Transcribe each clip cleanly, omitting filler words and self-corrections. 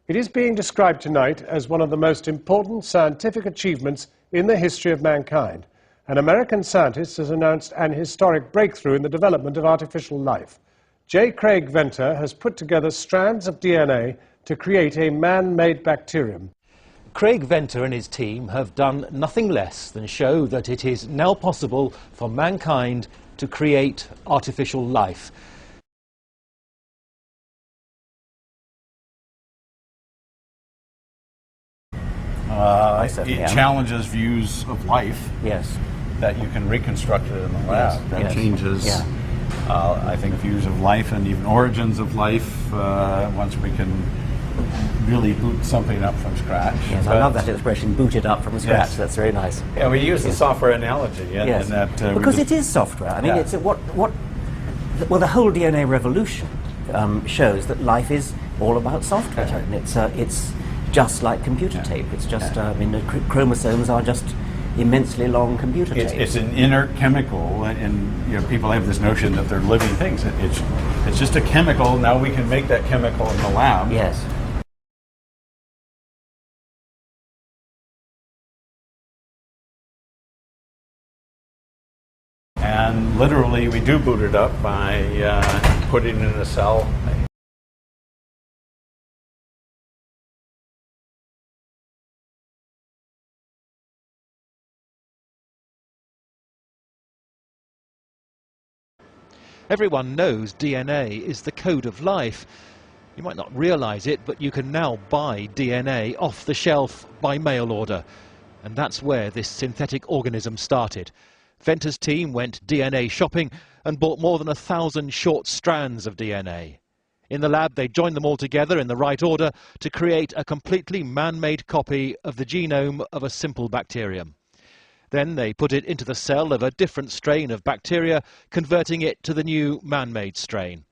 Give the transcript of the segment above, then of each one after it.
It is being described tonight as one of the most important scientific achievements in the history of mankind. An American scientist has announced an historic breakthrough in the development of artificial life. J. Craig Venter has put together strands of DNA to create a man-made bacterium. Craig Venter and his team have done nothing less than show that it is now possible for mankind to create artificial life. It challenges views of life. Yes. That you can reconstruct it in the lab. Yes. That Yes. changes, Yeah. I think, views of life and even origins of life once we can really boot something up from scratch. Yes, I love that expression, boot it up from scratch. Yes. That's very nice. Yeah, we use the software analogy. Yes, in that, because it is software. I mean, Yeah. it's well, the whole DNA revolution shows that life is all about software, and it's just like computer tape. It's just, I mean, the chromosomes are just immensely long computer tape. It's an inert chemical, and people have this notion that they're living things. It's just a chemical. Now we can make that chemical in the lab. Yes. And literally, we do boot it up by putting it in a cell. Everyone knows DNA is the code of life. You might not realize it, but you can now buy DNA off the shelf by mail order. And that's where this synthetic organism started. Venter's team went DNA shopping and bought more than 1,000 short strands of DNA. In the lab, they joined them all together in the right order to create a completely man-made copy of the genome of a simple bacterium. Then they put it into the cell of a different strain of bacteria, converting it to the new man-made strain.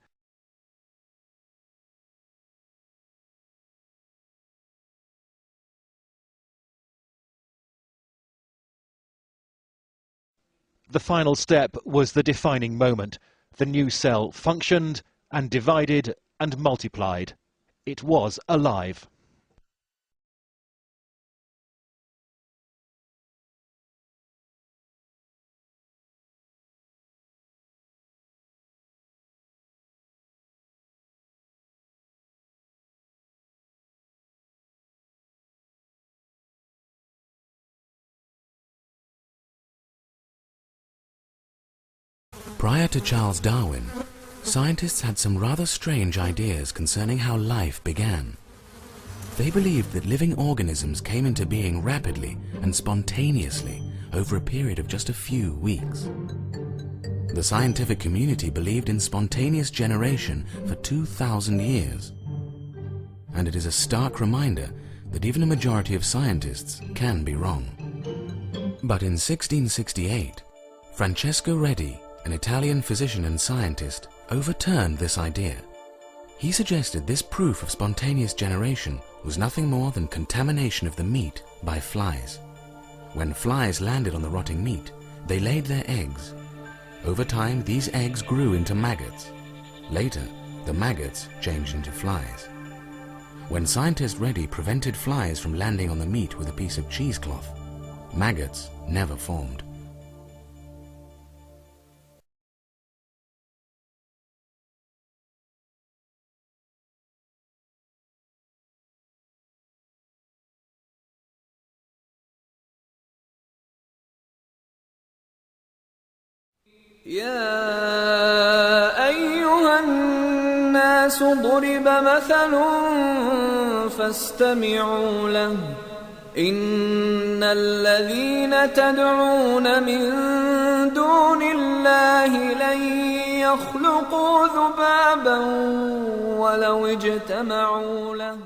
The final step was the defining moment. The new cell functioned and divided and multiplied. It was alive. Prior to Charles Darwin, scientists had some rather strange ideas concerning how life began. They believed that living organisms came into being rapidly and spontaneously over a period of just a few weeks. The scientific community believed in spontaneous generation for 2,000 years. And it is a stark reminder that even a majority of scientists can be wrong. But in 1668, Francesco Redi, an Italian physician and scientist, overturned this idea. He suggested this proof of spontaneous generation was nothing more than contamination of the meat by flies. When flies landed on the rotting meat, they laid their eggs. Over time, these eggs grew into maggots. Later, the maggots changed into flies. When scientist Redi prevented flies from landing on the meat with a piece of cheesecloth, maggots never formed. يا أيها الناس ضرب مثل فاستمعوا له إن الذين تدعون من دون الله لن يخلقوا ذبابا ولو اجتمعوا له